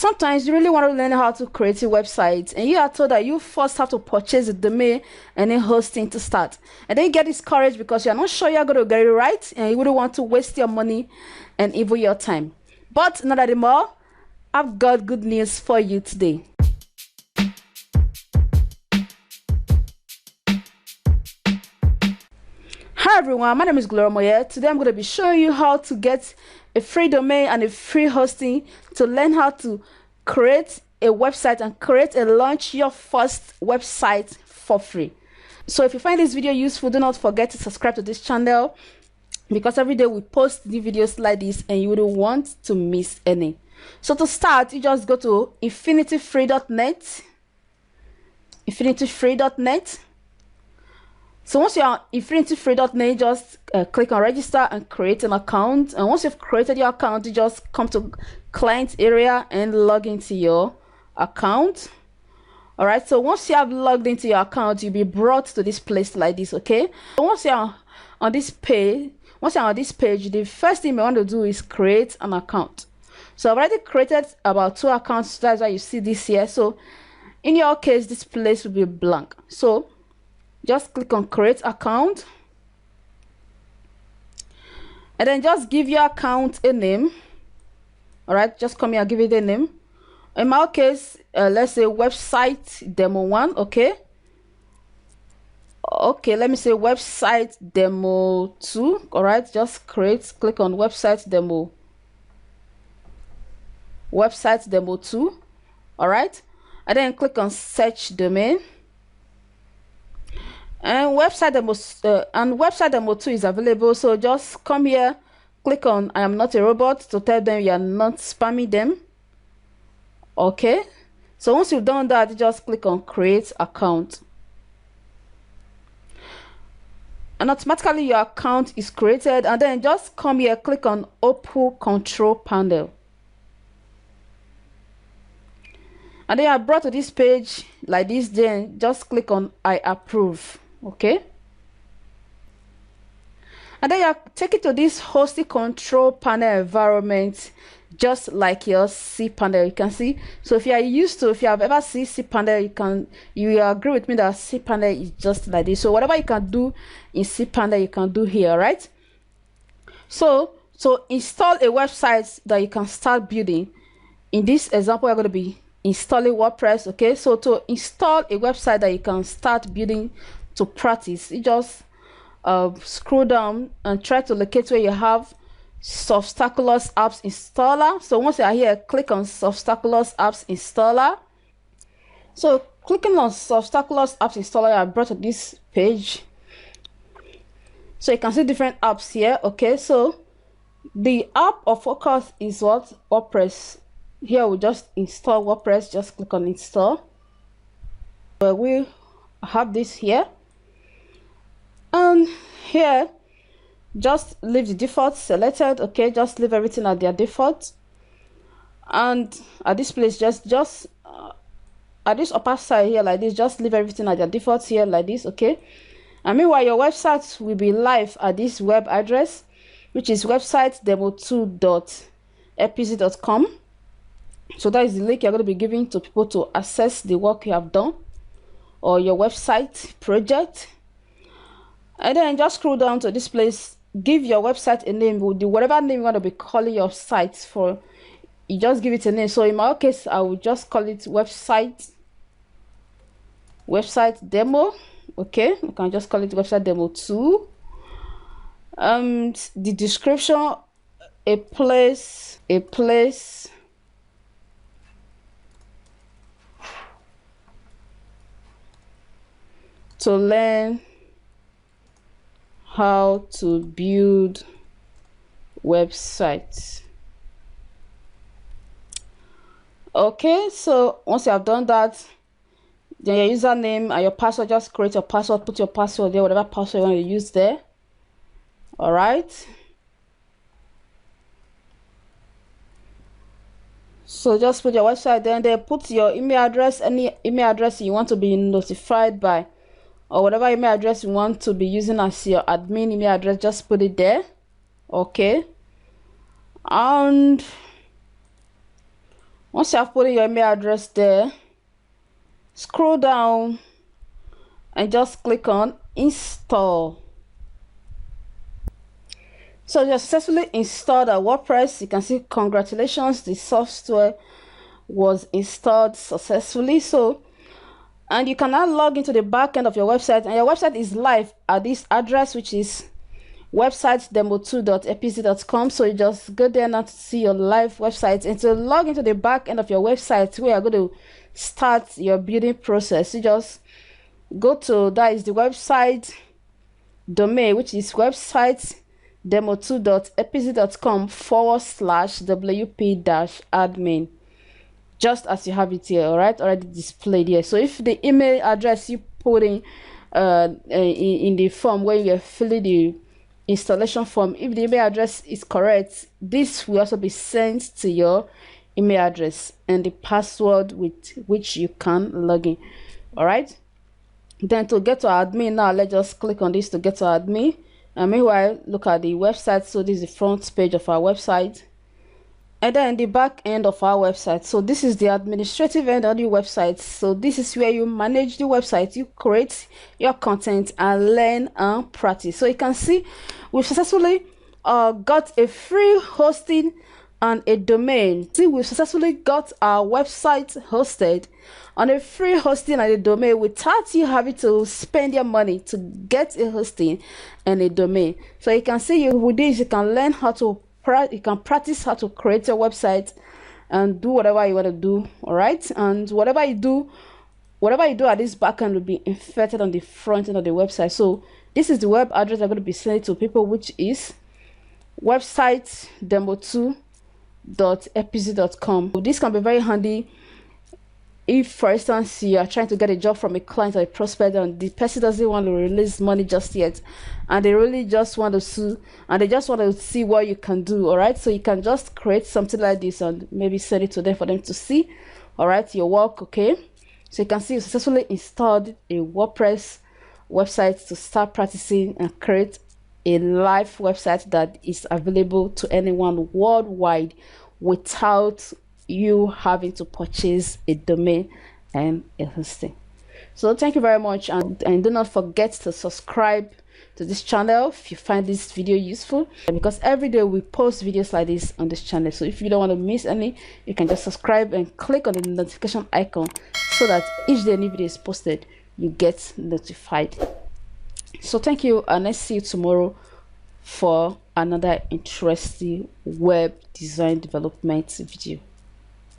Sometimes you really want to learn how to create a website and you are told that you first have to purchase the domain and then hosting to start, and then you get discouraged because you're not sure you're going to get it right and you wouldn't want to waste your money and even your time. But not anymore. I've got good news for you today. Hi everyone, my name is Gloria Moye. Today I'm going to be showing you how to get a free domain and a free hosting to learn how to create a website and create and launch your first website for free. So if you find this video useful, do not forget to subscribe to this channel, because every day we post new videos like this and you wouldn't want to miss any. So to start, you just go to infinityfree.net. infinityfree.net. So once you're on infinityfree.net, just click on register and create an account. And once you've created your account, you just come to client area and log into your account. All right, so once you have logged into your account, you'll be brought to this place like this. Okay, so once you're on this page, the first thing you want to do is create an account. So I've already created about 2 accounts. That's why you see this here. So in your case, this place will be blank. So just click on create account and then just give your account a name. All right, just come here and give it a name. In my case, let's say website demo 1. Okay, let me say website demo 2. All right, just click on website demo 2. All right, and then click on search domain. And website demo 2 is available. So just come here, click on I am not a robot to tell them you are not spamming them. Okay, so once you've done that, you just click on create account, and automatically your account is created. And then just come here, click on open control panel, and then you are brought to this page like this. Then just click on I approve. Okay, and then you take it to this hosting control panel environment, just like your cPanel. You can see, so if you have ever seen cPanel, you agree with me that cPanel is just like this. So whatever you can do in cPanel, you can do here, right? So install a website that you can start building. In this example, we're going to be installing WordPress. Okay, so to install a website that you can start building to practice, you just scroll down and try to locate where you have Softaculous apps installer. So once you are here, click on Softaculous apps installer. So clicking on Softaculous apps installer, you are brought to this page. So you can see different apps here. Okay, so the app of focus is what? WordPress. Here we just install WordPress. Just click on install. We have this here, and here just leave the default selected. Okay, just leave everything at their default, and at this place just at this upper side here like this, just leave everything at their default here like this. Okay, and meanwhile your website will be live at this web address, which is website demo2.epz.com. so that is the link you're going to be giving to people to access the work you have done or your website project. And then just scroll down to this place, give your website a name. Whatever name you want to be calling your site for, you just give it a name. So in my case, I will just call it website demo. Okay, you can just call it website demo 2. The description, a place to learn how to build websites. Okay, so once you have done that, then your username and your password, just create your password, put your password there, whatever password you want to use there. All right, so just put your website there, and then put your email address, any email address you want to be notified by, or whatever email address you want to be using as your admin email address, just put it there. Okay, and Once you have put in your email address there, scroll down and just click on install. So you successfully installed a WordPress. You can see congratulations, the software was installed successfully. So, and you can now log into the back end of your website, and your website is live at this address, which is websitedemo2.epz.com. So you just go there now to see your live website, and to log into the back end of your website where you're going to start your building process, you just go to, that is the website domain, which is websitedemo2.epz.com/wp-admin, just as you have it here, all right, already displayed here. So if the email address you put in the form where you are filling the installation form, if the email address is correct, this will also be sent to your email address and the password with which you can log in. All right, then to get to admin, now let's just click on this to get to admin, and meanwhile look at the website. So this is the front page of our website, and then the back end of our website. So this is the administrative end of the website. So this is where you manage the website, you create your content and learn and practice. So you can see we've successfully got a free hosting and a domain. See, we've successfully got our website hosted on a free hosting and a domain without you having to spend your money to get a hosting and a domain. So you can see, with this you can learn how to practice how to create a website and do whatever you want to do. All right, and whatever you do at this backend will be inserted on the front end of the website. So this is the web address I'm going to be sending to people, which is websitedemo2.epz.com. This can be very handy if, for instance, you are trying to get a job from a client or a prospect and the person doesn't want to release money just yet, and they really just want to see what you can do. All right, so you can just create something like this and maybe send it to them for them to see, all right, your work. Okay, so you can see you successfully installed a WordPress website to start practicing and create a live website that is available to anyone worldwide without you having to purchase a domain and a hosting. So thank you very much, and do not forget to subscribe to this channel if you find this video useful, because every day we post videos like this on this channel. So if you don't want to miss any, you can just subscribe and click on the notification icon so that each day a new video is posted, you get notified. So thank you, and let's see you tomorrow for another interesting web design development video.